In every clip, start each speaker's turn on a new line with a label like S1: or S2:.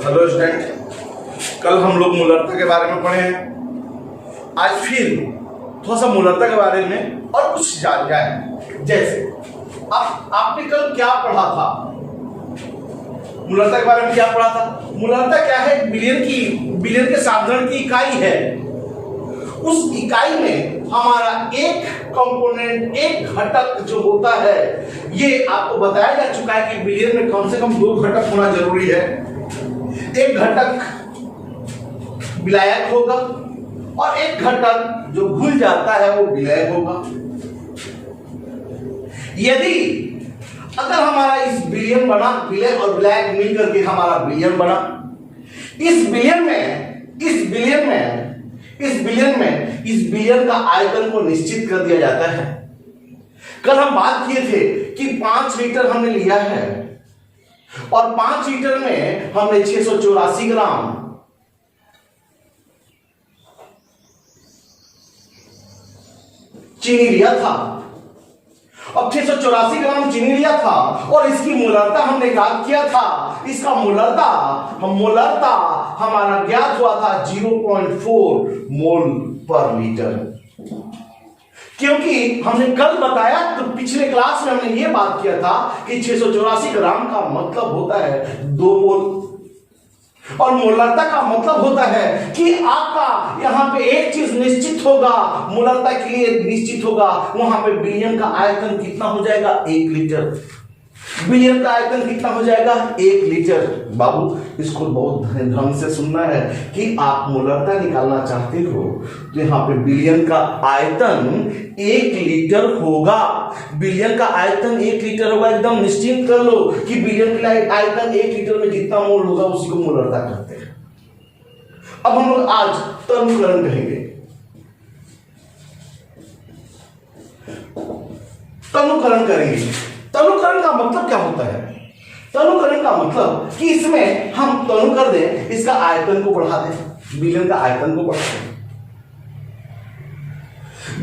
S1: Hello student, कल हम लोग मूलरता के बारे में पढ़े हैं। आज फिर थोड़ा सा मूलरता के बारे में और कुछ जान जाए। जैसे आपने कल क्या पढ़ा था? मूलरता के बारे में क्या पढ़ा था? मूलरता क्या है? बिलियन के साधारण की इकाई है। उस इकाई में हमारा एक कंपोनेंट, एक घटक जो होता है, ये आपको बताया जा चुका है कि बिलियन में कम से कम 2 घटक होना जरूरी है। एक घटक विलायक होगा और एक घटक जो भूल जाता है वो विलय होगा। यदि अगर हमारा इस बिलियन बना, विलय और विलायक मिलकर के हमारा बिलियन बना, इस बिलियन का आयतन को निश्चित कर दिया जाता है। कल हम बात किए थे कि 5 लीटर हमने लिया है और 5 लीटर में हमने 684 ग्राम चीनी लिया था। अब 684 ग्राम चीनी लिया था और इसकी मूलरता हमने ज्ञात किया था। इसका मूलरता हमारा ज्ञात हुआ था 0.4 मोल पर लीटर। क्योंकि हमने कल बताया, तो पिछले क्लास में हमने ये बात किया था कि 684 ग्राम का मतलब होता है 2 मोल और मूलरता का मतलब होता है कि आपका यहां पे एक चीज निश्चित होगा, मूलरता के लिए निश्चित होगा, वहां पे बिलियन का आयतन कितना हो जाएगा? 1 लीटर। बिलियन का आयतन कितना हो जाएगा? 1 लीटर। बाबू, इसको बहुत ढंग से सुनना है कि आप मूलरता निकालना चाहते हो तो यहां पे बिलियन का आयतन 1 लीटर होगा। बिलियन का आयतन 1 लीटर होगा। एकदम निश्चिंत कर लो कि बिलियन का आयतन 1 लीटर में जितना मोल होगा उसी को मूलरता कहते हैं। अब हम लोग आज तनुकरण कहेंगे। तनुकरण करेंगे। तनुकरण का मतलब क्या होता है? तनुकरण का मतलब कि इसमें हम तनु कर दें, इसका आयतन को बढ़ा दें, बिलियन का आयतन को बढ़ा दें।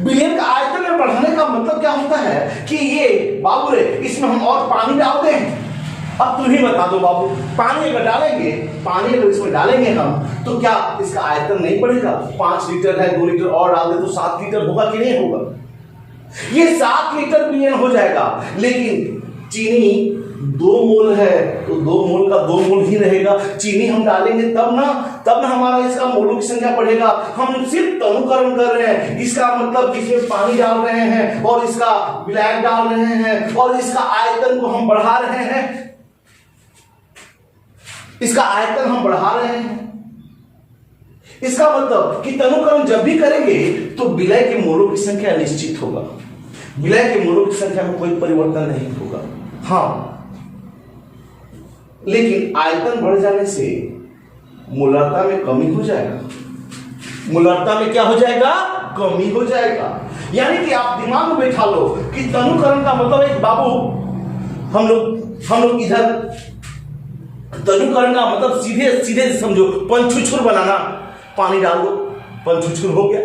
S1: बिलियन का आयतन में बढ़ाने का मतलब क्या होता है कि ये बाबू रे, इसमें हम और पानी डाल दें। अब तुम ही बता दो बाबू, पानी अगर इसमें डालेंगे हम तो क्या इसका आयतन नहीं बढ़ेगा? 5 लीटर है, 2 लीटर और डाल दे तो 7 लीटर होगा कि नहीं होगा? ये 7 लीटर बिलियन हो जाएगा। लेकिन चीनी 2 मोल है तो 2 मोल का 2 मोल ही रहेगा। चीनी हम डालेंगे तब ना हमारा इसका मोलों की संख्या बढ़ेगा। हम सिर्फ तनुकरण कर रहे हैं। इसका मतलब इसमें पानी डाल रहे हैं और इसका विलायक डाल रहे हैं और इसका आयतन को हम बढ़ा रहे हैं। इसका आयतन हम बढ़ा रहे हैं। इसका मतलब कि तनुकरण जब भी करेंगे तो विलय के मोलों की संख्या निश्चित होगा। विलय के मोलों की संख्या में कोई परिवर्तन नहीं होगा। हाँ, लेकिन आयतन बढ़ जाने से मूलरता में कमी हो जाएगा। मूलरता में क्या हो जाएगा? कमी हो जाएगा। यानी कि आप दिमाग में बैठा लो कि तनुकरण का मतलब एक बाबू, हम लोग इधर तनुकरण का मतलब सीधे समझो, पंचुछुर बनाना। पानी डाल दो, पंचुछुर हो गया।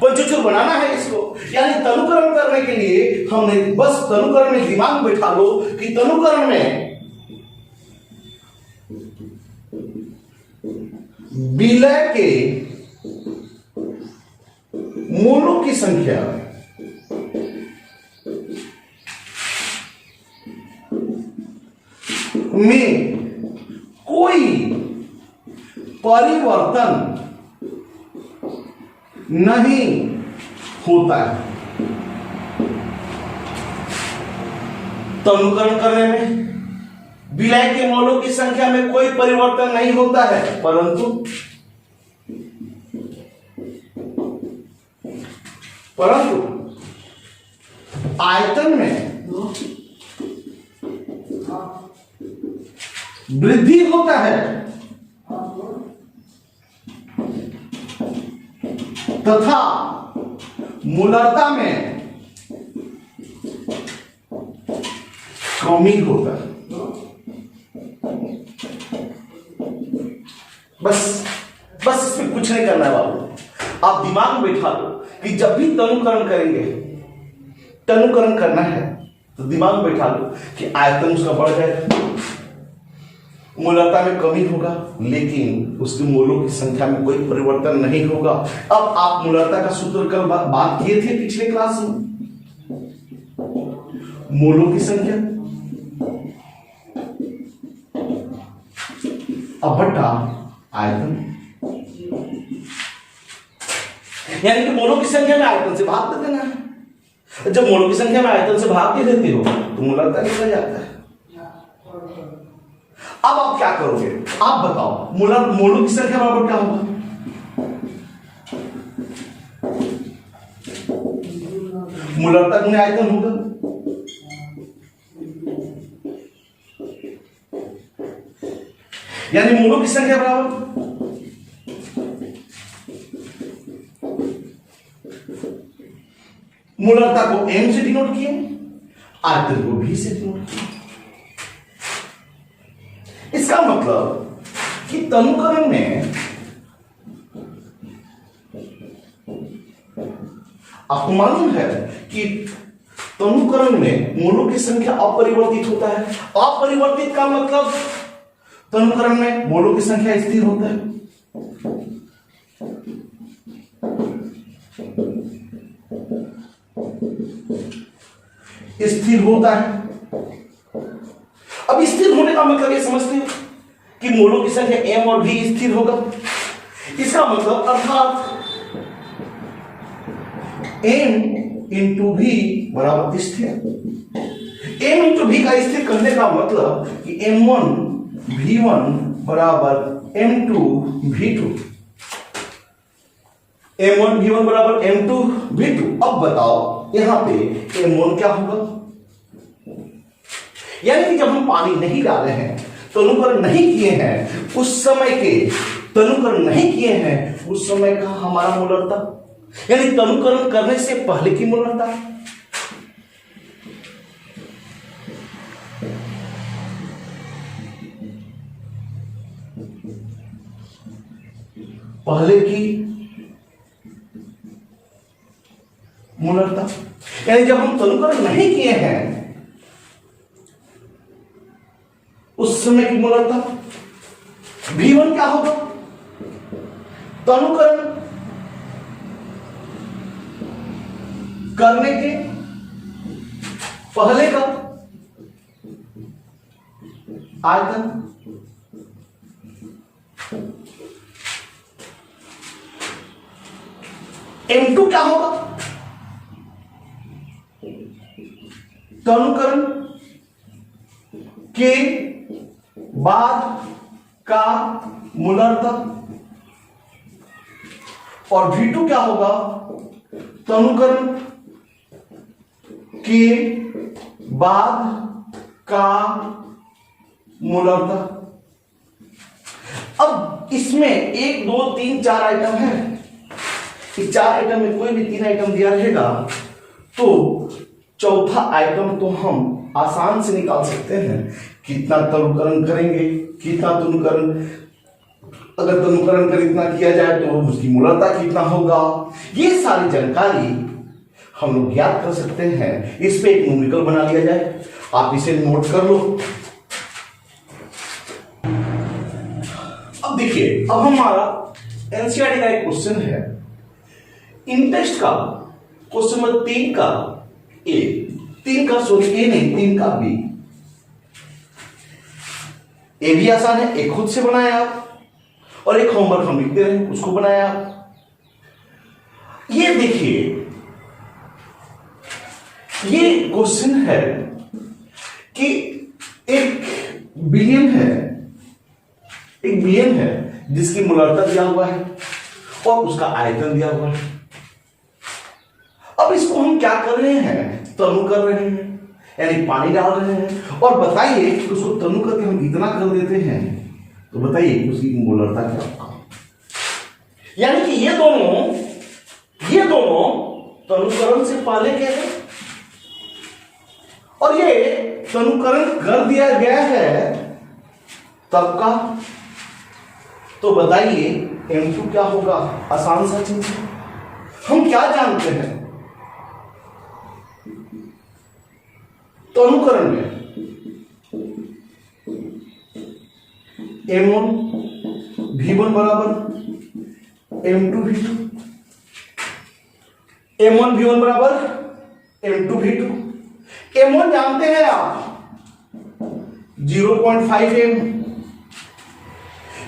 S1: पंचुछुर बनाना है इसको, यानी तनुकरण करने के लिए हमने बस तनुकरण में दिमाग बैठा लो कि तनुकरण में विलय के मोलों की संख्या में कोई परिवर्तन नहीं होता है। तनुकरण करने में विलय के मोलों की संख्या में कोई परिवर्तन नहीं होता है, परंतु आयतन में वृद्धि होता है तथा मूलरता में कमी होता है। बस इसमें कुछ नहीं करना है बाबू। आप दिमाग में बैठा लो कि जब भी तनुकरण करेंगे, तनुकरण करना है तो दिमाग में बैठा लो कि आयतन उसका बढ़ जाएगा। मूलता में कमी होगा, लेकिन उसके मोलों की संख्या में कोई परिवर्तन नहीं होगा। अब आप मूलता का सूत्र कल बात किए थे पिछले क्लास में, मोलों की संख्या अब बटा आयतन, यानी कि मोलों की संख्या में आयतन से भाग कर देना है। जब मोलों की संख्या में आयतन से भाग के देते हो तो मूलता निकल जाता है। अब आप क्या करोगे, आप बताओ, मोलों की संख्या बराबर क्या होगा? मूलता गुणे आयतन होगा। यानी मोलों की संख्या बराबर मूलता को m से डिनोट किए, आयतन को v से डिनोट किए। इसका मतलब कि तनुकरण में आपको मालूम है कि तनुकरण में मोलों की संख्या अपरिवर्तित होता है। अपरिवर्तित का मतलब तनुकरण में मोलों की संख्या स्थिर होता है। स्थिर होता है। अब स्थिर होने का मतलब ये समझते हो कि मोलों की संख्या m और v स्थिर होगा। इसका मतलब अर्थात m इंटू v बराबर स्थिर। m इंटू v का स्थिर करने का मतलब कि m1 v1 बराबर m2 v2, m1 v1 बराबर m2 v2। अब बताओ यहां पे m1 क्या होगा? यानी कि जब हम पानी नहीं डाले हैं, तनुकरण नहीं किए हैं, उस समय के तनुकरण नहीं किए हैं उस समय का हमारा मूलता, यानी तनुकरण करने से पहले की मूलता। पहले की मूलता, यानी जब हम तनुकरण नहीं किए हैं उस समय की मूलता। v1 क्या होगा? तनुकरण करने के पहले का आयतन। m2 क्या होगा? तनुकरण के बाद का मूलता। और v2 क्या होगा? तनुकरण के बाद का मूलता। अब इसमें 1 2 3 4 आइटम है। इस 4 आइटम में कोई भी 3 आइटम दिया रहेगा तो चौथा आइटम तो हम आसान से निकाल सकते हैं। कितना तनुकरण करेंगे, कितना तनुकरण, अगर तनुकरण कर इतना किया जाए तो उसकी मूलता कितना होगा, ये सारी जानकारी हम लोग ज्ञात कर सकते हैं। इस पे एक न्यूमेरिकल बना लिया जाए, आप इसे नोट कर लो। अब देखिए, अब हमारा एनसीईआरटी का एक क्वेश्चन है, इन टेस्ट का क्वेश्चन नंबर 3 का ए, 3 का सॉरी ए नहीं 3 का बी। ए भी आसान है, एक खुद से बनाया आप, और एक होमवर्क हम लिखते रहे उसको बनाया आप। ये देखिए, ये क्वेश्चन है कि एक बिलियन है जिसकी मूलता दिया हुआ है और उसका आयतन दिया हुआ है। अब इसको हम क्या कर रहे हैं? तनु कर रहे हैं, यानी पानी डाल रहे हैं। और बताइए कि उसको तनु करके हम इतना कर देते हैं तो बताइए उसकी मूलता क्या होगा? यानी कि ये दोनों तनुकरण से पहले क्या है और ये तनुकरण कर दिया गया है तब का। तो बताइए m2 क्या होगा? आसान सा चीज है। हम क्या जानते हैं? तनुकरण में M1 V1 बराबर M2 V2, M1 V1 बराबर M2 V2। M1 जानते हैं आप 0.5 M,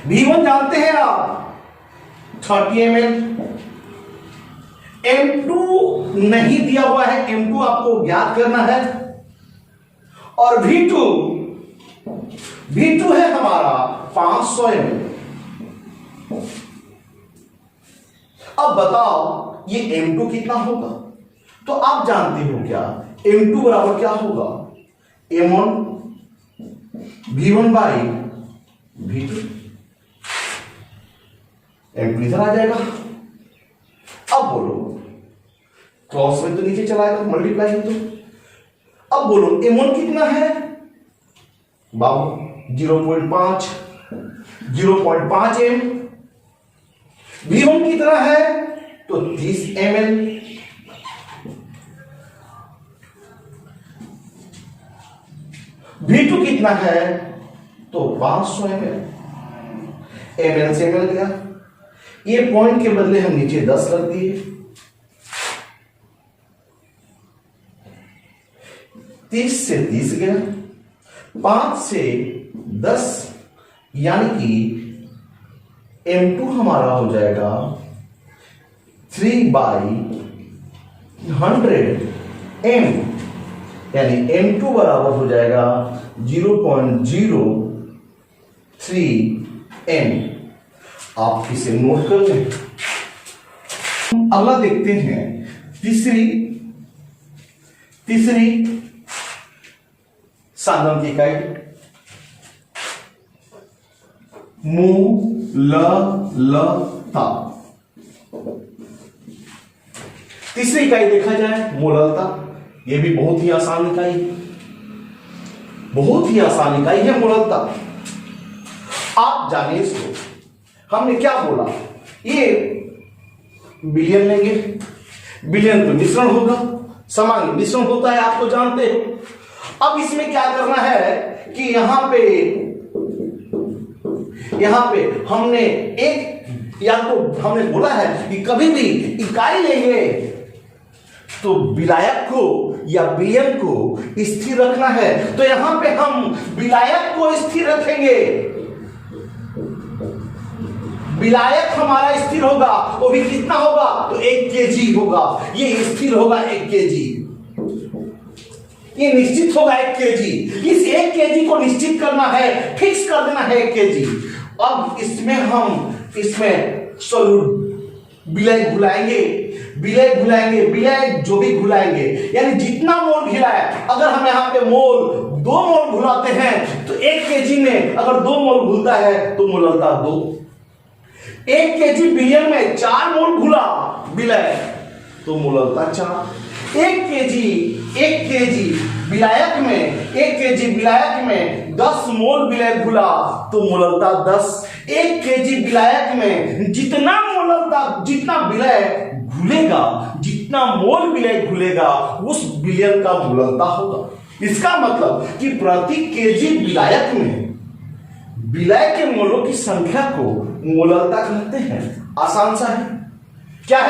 S1: V1 जानते हैं आप 30 ml, M2 नहीं दिया हुआ है, M2 आपको ज्ञात करना है, और V2 है हमारा 500 ml। अब बताओ ये M2 कितना होगा? तो आप जानते हो क्या M2 बराबर क्या होगा? M1 V1 by V2। M2 इधर आ जाएगा। अब बोलो, क्रॉस में तो नीचे चलाएगा, मल्टीप्लाई है तो। अब बोलो M1 कितना है बाबू? 0.5 M। V1 कितना है? तो 30 ml। V2 कितना है? तो 500 ml। ml से ml गया, ये पॉइंट के बदले हम नीचे 10 रख दिए, 30 से 30 गया, 5 से 10, यानी कि M2 हमारा हो जाएगा 3/100 M, यानी M2 बराबर हो जाएगा 0.03 M। आप इसे नोट कर लें। अगला देखते हैं तीसरी साधन की इकाई मोललता। तीसरी इकाई देखा जाए मोललता, यह भी बहुत ही आसान इकाई है मोललता। आप जानिए इसको, हमने क्या बोला? ये विलयन लेंगे, विलयन तो मिश्रण होगा, समांगी मिश्रण होता है, आप तो जानते हो। अब इसमें क्या करना है कि यहां पे हमने एक, या तो हमने बोला है कि कभी भी इकाई लेंगे तो विलायक को या विलयन को स्थिर रखना है, तो यहां पे हम विलायक को स्थिर रखेंगे। विलायक हमारा स्थिर होगा, वो भी कितना होगा? तो 1 kg होगा, ये स्थिर होगा 1 kg, ये निश्चित होगा 1 kg। इस 1 kg को निश्चित करना है, फिक्स कर देना है 1 kg। अब इसमें सोल्यूट विलय घुलाएंगे, विलय जो भी घुलाएंगे, यानी जितना मोल घुलाए, अगर हम यहाँ पे 2 मोल घुलाते हैं तो 1 kg में अगर 2 मोल घुलता है तो मोललता 2। 1 kg विलयन में 4 मोल घुला विलय तो मोललता 4। 1 kg विलायक में 10 मोल विलय घुला तो मोललता 10। 1 kg विलायक में जितना विलय घुलेगा, जितना मोल विलय घुलेगा, उस विलयन का मोललता होगा। इसका मतलब कि प्रति केजी विलायक में विलय के मोलों की संख्या को मोललता कहते हैं। आसान सा है। क्या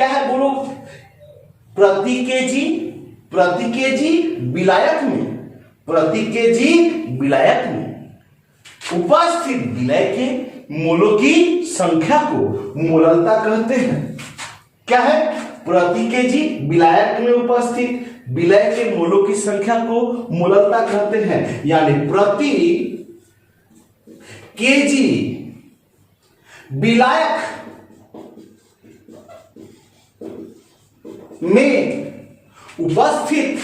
S1: है बोलो? प्रति केजी विलायक में उपस्थित विलय के मोलों की संख्या को मोललता कहते हैं। क्या है? प्रति केजी विलायक में उपस्थित विलय के मोलों की संख्या को मोललता कहते हैं, यानी प्रति केजी विलायक में उपस्थित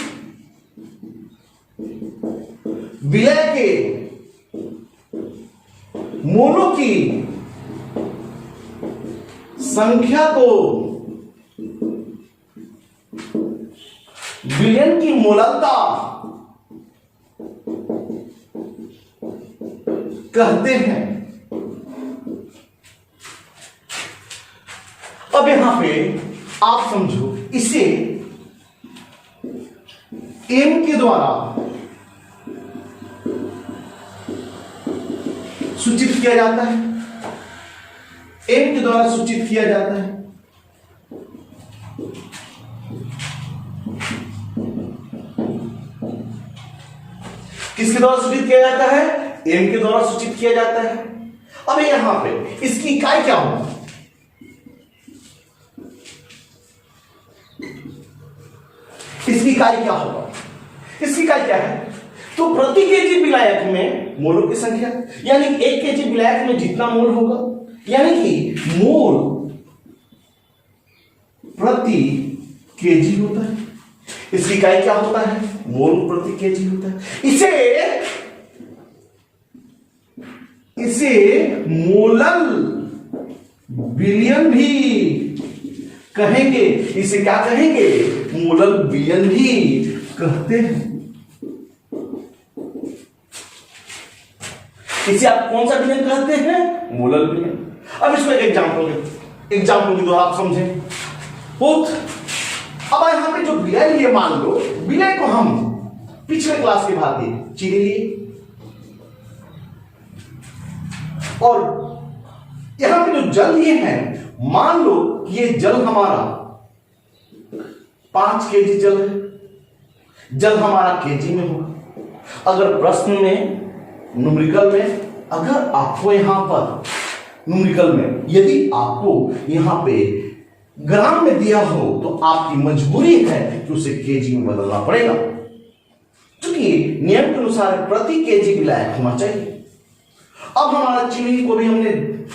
S1: विलय के मोलों की संख्या को विलयन की मोललता कहते हैं। अब यहां पे आप समझो, इसे M के द्वारा सूचित किया जाता है, एम के द्वारा सूचित किया जाता है। किसके द्वारा सूचित किया जाता है? एम के द्वारा सूचित किया जाता है। अब यहां पे इसकी इकाई क्या होगी? इसकी इकाई क्या होगा? इसकी इकाई क्या है? तो प्रति केजी विलायक में मोलों की संख्या, यानी 1 केजी विलायक में जितना मोल होगा, यानी कि मोल प्रति केजी होता है। इसकी इकाई क्या होता है? मोल प्रति केजी होता है। इसे मोलल विलयन भी कहेंगे। इसे क्या कहेंगे? मोलल विलयन भी कहते हैं। इसे आप कौन सा विलयन कहते हैं? मोलल विलयन। अब इसको एक एग्जाम्पल के द्वारा आप समझें। अब यहां पे जो विलय लिए, मान लो विलय को हम पिछले क्लास की भांति चीनी लिए, और यहां पे जो जल लिए हैं, मान लो ये जल हमारा 5 केजी जल है। जल हमारा केजी में होगा। अगर प्रश्न में न्यूमेरिकल में, अगर आपको यहां पर न्यूमेरिकल में यदि आपको यहां पे ग्राम में दिया हो, तो आपकी मजबूरी है कि उसे केजी में बदलना पड़ेगा, क्योंकि नियम के अनुसार प्रति केजी विलायक होना चाहिए। अब हमारा चीनी को भी हमने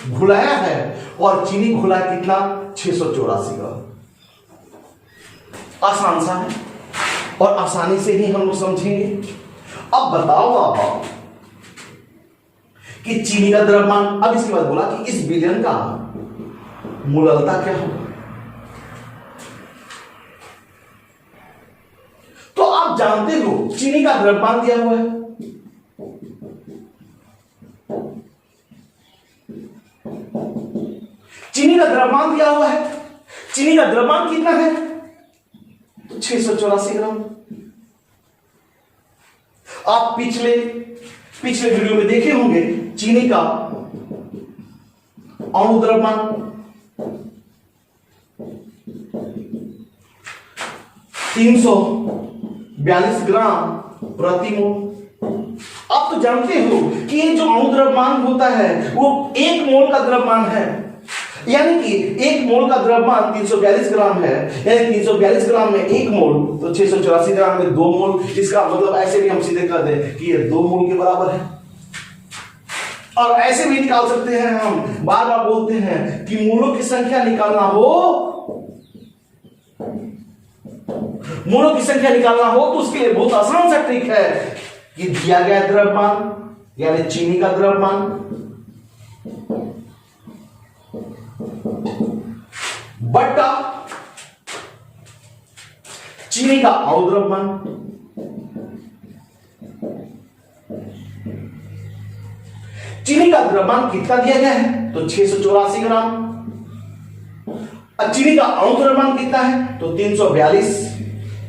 S1: घुलाया है, और चीनी घुला कितना? 684 ग्राम। आसान सा है और आसानी से ही हम लोग समझेंगे। अब बताओ आप कि चीनी का द्रव्यमान, अब इसके बाद बोला कि इस विलयन का मोललता क्या होगा। तो आप जानते हो चीनी का द्रव्यमान दिया हुआ है, चीनी का द्रव्यमान दिया हुआ है। चीनी का द्रव्यमान कितना है? तो 684 ग्राम। आप पिछले वीडियो में देखे होंगे चीनी का अणु द्रव्यमान 342 ग्राम प्रति मोल। आप तो जानते हो कि ये जो अणु द्रव्यमान होता है वो 1 मोल का द्रव्यमान है, यानी कि 1 मोल का द्रव्यमान 342 ग्राम है, यानी 342 ग्राम में 1 मोल, तो 684 ग्राम में 2 मोल। इसका मतलब ऐसे भी हम सीधे कर दें कि ये 2 मोल के बराबर है। और ऐसे भी निकाल सकते हैं, हम बार बार बोलते हैं कि मोलों की संख्या निकालना हो, मोलों की संख्या निकालना हो तो उसके लिए बहुत आसान सा ट्रिक है कि दिया गया द्रव्यमान यानी चीनी का द्रव्यमान बट्टा चीनी का अणु द्रव्यमान, चीनी का द्रव्यमान कितना दिया गया है? तो 684 ग्राम। चीनी का अणु द्रव्यमान कितना है? तो 342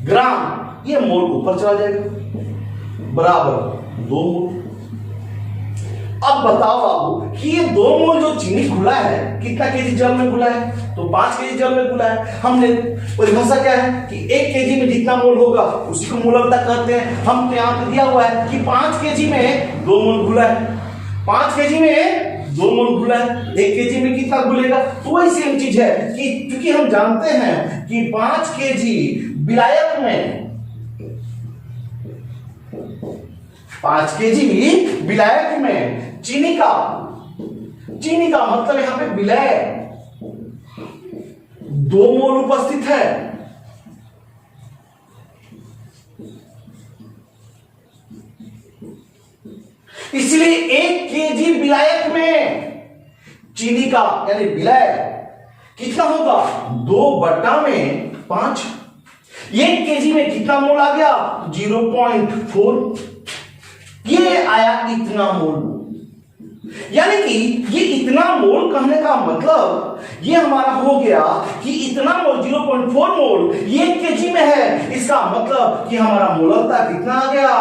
S1: ग्राम। ये मोल ऊपर चला जाएगा, बराबर 2 मोल। अब बताओ बाबू कि ये 2 मोल जो चीनी घुला है कितना केजी जल में घुला है? तो 5 केजी जल में घुला है। हमने परिभाषा क्या है कि 1 केजी में जितना मोल होगा उसी को मोललता कहते हैं। हम यहां पे दिया हुआ है कि 5 केजी में 2 मोल घुला है, 5 केजी में 2 मोल घुला है, 1 केजी में कितना घुलेगा? तो वही सेम चीज है कि क्योंकि हम जानते हैं कि 5 केजी विलायक में 5 केजी विलायक में चीनी का मतलब यहां पे विलय 2 मोल उपस्थित है। इसलिए 1 केजी विलायक में चीनी का यानी विलय कितना होगा? 2/5। 1 केजी में कितना मोल आ गया? 0.4। ये आया इतना मोल, यानी कि ये इतना मोल कहने का मतलब ये हमारा हो गया कि इतना मोल 0.4 मोल ये 1 केजी में है। इसका मतलब कि हमारा मोललता कितना आ गया?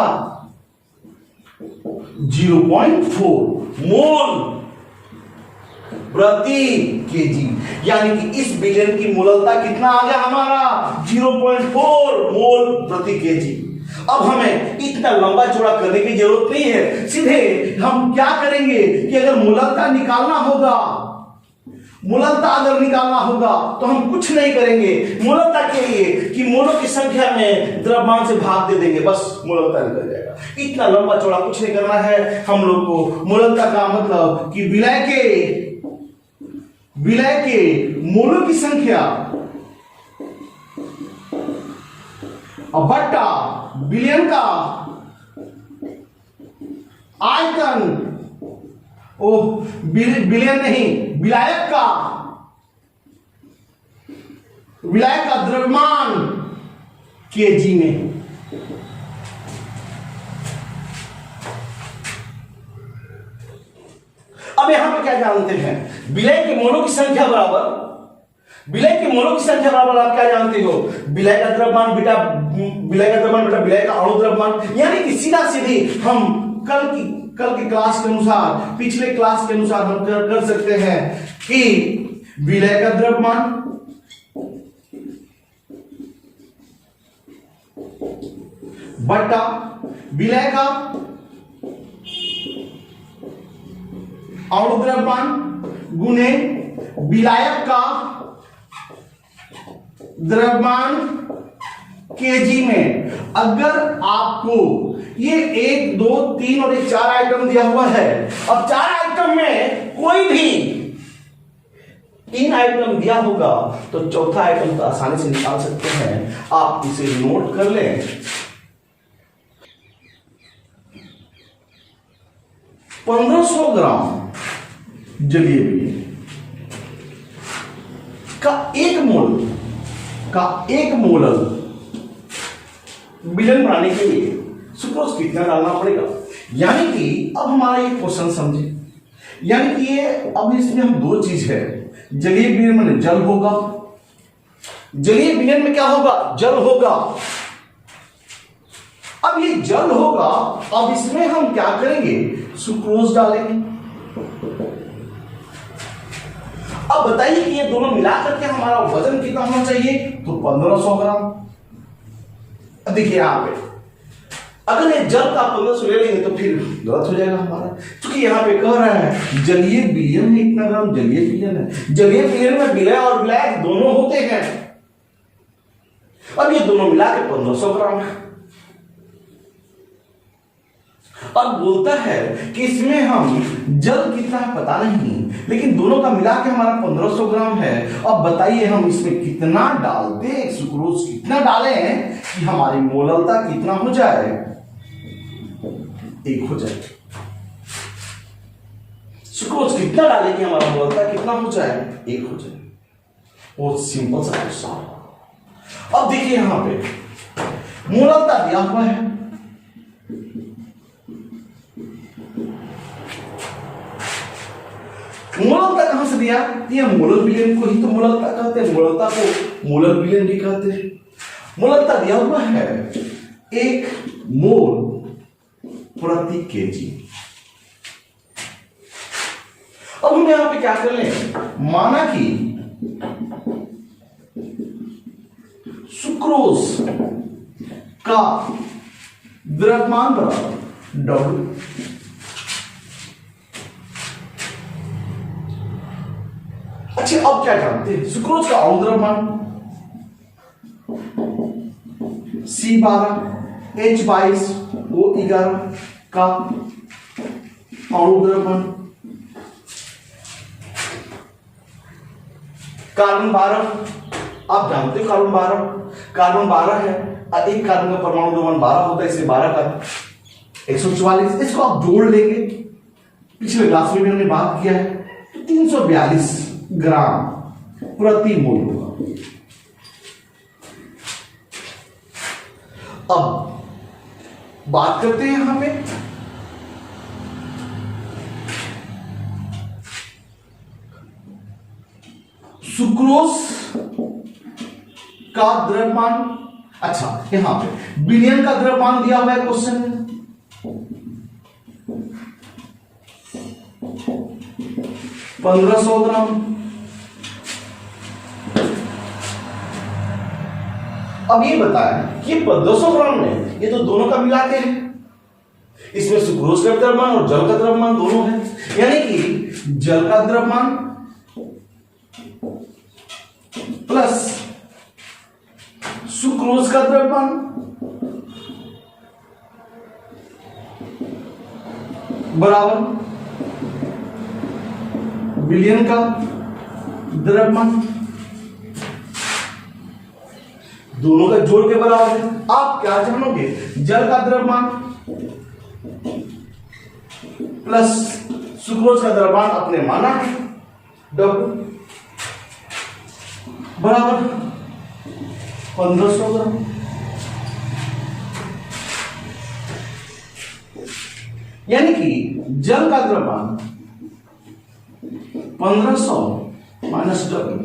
S1: 0.4 मोल प्रति केजी, यानी कि इस विलयन की मोललता कितना आ गया हमारा 0.4 मोल प्रति केजी। अब हमें इतना लंबा चौड़ा करने की जरूरत नहीं है, सीधे हम क्या करेंगे कि अगर मोललता निकालना होगा, मोललता अगर निकालना होगा तो हम कुछ नहीं करेंगे मोललता के लिए कि मोलों की संख्या में द्रव्यमान से भाग दे देंगे, बस मोललता निकल जाएगा। इतना लंबा चौड़ा कुछ नहीं करना है हम लोग को। मोललता का मतलब कि विलय के मोलों की संख्या बट्टा विलयन का आयतन, विलयन नहीं, विलायक का द्रव्यमान केजी में। अब यहां पे क्या जानते हैं, विलय के मोलों की संख्या बराबर, विलय के मोलों की संख्या बराबर आप क्या जानते हो, विलय का द्रव्यमान बेटा विलय का अणु द्रव्यमान। यानी कि सीधा सीधी हम कल की क्लास के अनुसार, पिछले क्लास के अनुसार हम कर सकते हैं कि विलय का द्रव्यमान बट्टा विलय का अणु द्रव्यमान गुने विलायक का द्रव्यमान केजी में। अगर आपको ये 1, 2, 3 और 4 आइटम दिया हुआ है, अब 4 आइटम में कोई भी 3 आइटम दिया होगा तो चौथा आइटम तो आसानी से निकाल सकते हैं, आप इसे नोट कर लें। 1500 ग्राम जलीय विलयन का एक मोलल विलयन बनाने के लिए सुक्रोज कितना डालना पड़ेगा। यानी कि अब हमारा ये क्वेश्चन समझे, यानी कि ये अब इसमें हम 2 चीज है, जलीय विलयन में जल होगा, जलीय विलयन में क्या होगा, जल होगा। अब ये जल होगा, अब इसमें हम क्या करेंगे, सुक्रोज डालेंगे। अब बताइए कि ये दोनों मिलाकर के हमारा वजन कितना होना चाहिए, तो 1500 ग्राम। अब देखिए यहां पे अगर ये जल का 1500 ले लेंगे तो फिर गलत हो जाएगा हमारा, क्योंकि यहां पे कह रहा है जलीय विलयन है इतना ग्राम, जलीय विलयन है, जलीय विलयन में विलय और विलायक दोनों होते हैं। अब ये दोनों मिला के 1500 ग्राम है। और बोलता है कि इसमें हम जल कितना है पता नहीं, लेकिन दोनों का मिला के हमारा 1500 ग्राम है। अब बताइए हम इसमें कितना डालते हैं, सुक्रोज कितना डालें कि हमारी मोललता कितना हो जाए, 1 हो जाए। सुक्रोज कितना डालें कि हमारा मोललता कितना हो जाए, 1 हो जाए। बहुत सिंपल सा क्वेश्चन। अब देखिए यहां पे मोललता दिया हुआ है, मोललता कहां से दिया, ये मोलर विलयन को ही तो मोललता कहते हैं, मोललता को मोलर विलयन भी कहते हैं। मोललता दिया हुआ है 1 मोल प्रति केजी। अब हम यहां पे क्या कर लें, माना कि सुक्रोज का द्रव्यमान बराबर W। अच्छा अब क्या जानते हैं, सुक्रोज का अणु द्रव्यमान C12 H22 O11 का अणु द्रव्यमान, कार्बन 12 आप जानते हो, कार्बन 12 है, एक कार्बन का परमाणु द्रव्यमान 12 होता है, इसलिए 12 का 144। इसको आप जोड़ लेंगे, पिछले क्लास में भी हमने बात किया है, तो 342 ग्राम प्रति मोल होगा। अब बात करते हैं यहां पे सुक्रोज का द्रव्यमान। अच्छा यहां पे विलयन का द्रव्यमान दिया हुआ है क्वेश्चन में, 1500 ग्राम। अब ये बताएं कि 1500 ग्राम में ये तो दोनों का मिला के है, इसमें सुक्रोज का द्रव्यमान और जल का द्रव्यमान दोनों है, यानी कि जल का द्रव्यमान प्लस सुक्रोज का द्रव्यमान बराबर विलयन का द्रव्यमान, दोनों का जोड़ के बराबर है। आप क्या जानोगे? जल का द्रव्यमान प्लस सुक्रोज का द्रव्यमान अपने माना है W बराबर 1500 ग्राम। यानी कि जल का द्रव्यमान 1500 माइनस W,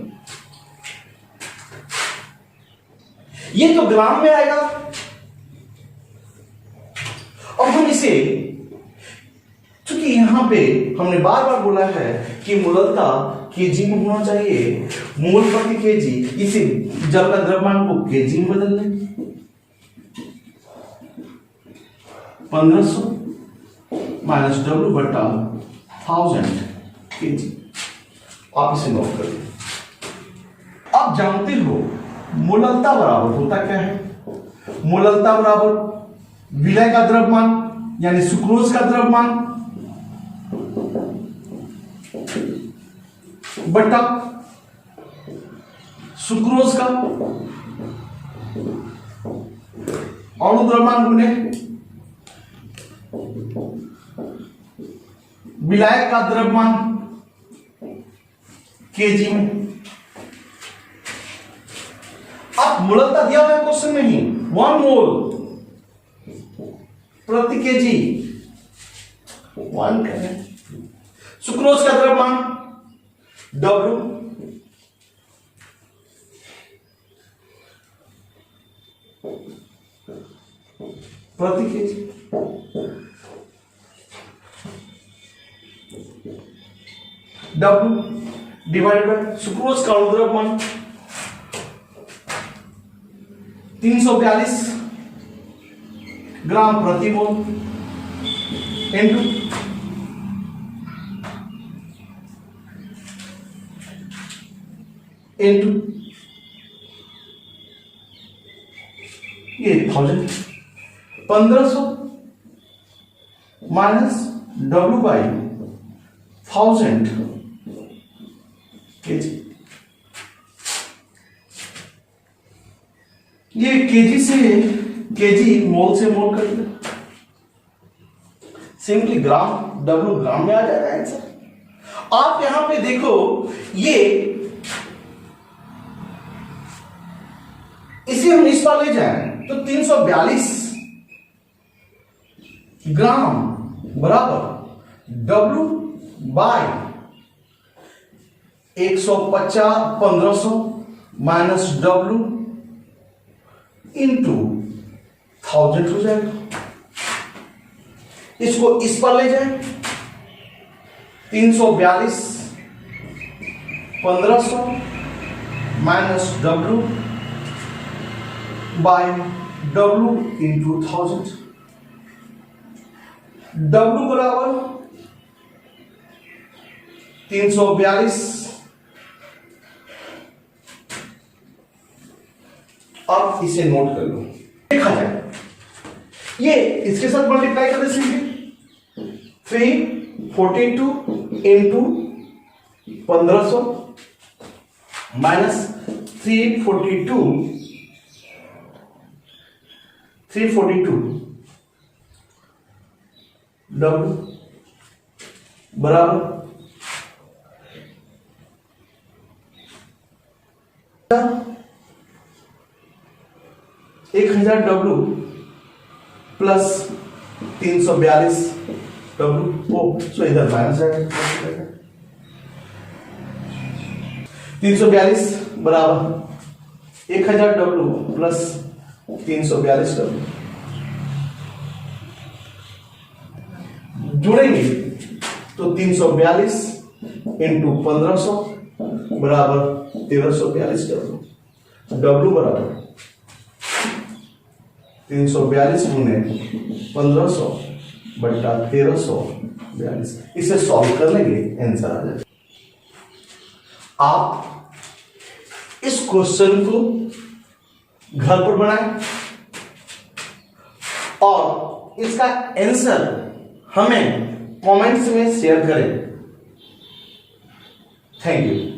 S1: ये तो ग्राम में आएगा। अब हम इसे, क्योंकि यहां पे हमने बार बार बोला है कि मूलतः केजी में होना चाहिए, मोल प्रति केजी, इसे जल का द्रव्यमान को केजी में बदल लें। 1500 माइनस W बटा 1000 केजी। आप इसे नोट करिए। आप जानते हो मोललता बराबर होता क्या है? मोललता बराबर विलय का द्रव्यमान यानी सुक्रोज का द्रव्यमान बटा सुक्रोज का अणु द्रव्यमान गुने विलायक का द्रव्यमान केजी में। आप मूलतः दिया हुआ है क्वेश्चन में ही 1 मोल प्रति केजी 1 करें। सुक्रोज का द्रव्यमान W प्रति KG, W divided by sucrose का अणु द्रव्यमान 342 ग्राम प्रति मोल इनटू ये 1000, 1500 माइनस W बाई 1000 केजी। ये केजी से केजी, मोल से मोल कर दिया, सिंपली ग्राम, W ग्राम में आ जाएगा आंसर। आप यहां पे देखो, ये इसे हम इस पर ले जाएं तो 342 ग्राम बराबर W by 150 1500 minus W into 1000 हो जाएगा। इसको इस पर ले जाएं, 342 1500 minus W by W into 1000। W बराबर 342, आप इसे नोट कर लो। देखा जाए, ये इसके साथ मल्टीप्लाई कर देंगे, 342 इंटू 1500 माइनस 342 W बराबर 1000 W प्लस 342 W, सो इधर माइनस आएगा। 342 बराबर 1000 W प्लस 342 W, जोड़ेंगे तो 342 इंटू 1500 बराबर 1342 कर दो। W बराबर 342 गुने 1500 बट्टा 1342। इसे सॉल्व कर लेंगे, आंसर आ जाएगा। आप इस क्वेश्चन को घर पर बनाएं और इसका आंसर हमें कमेंट्स में शेयर करें। Thank you.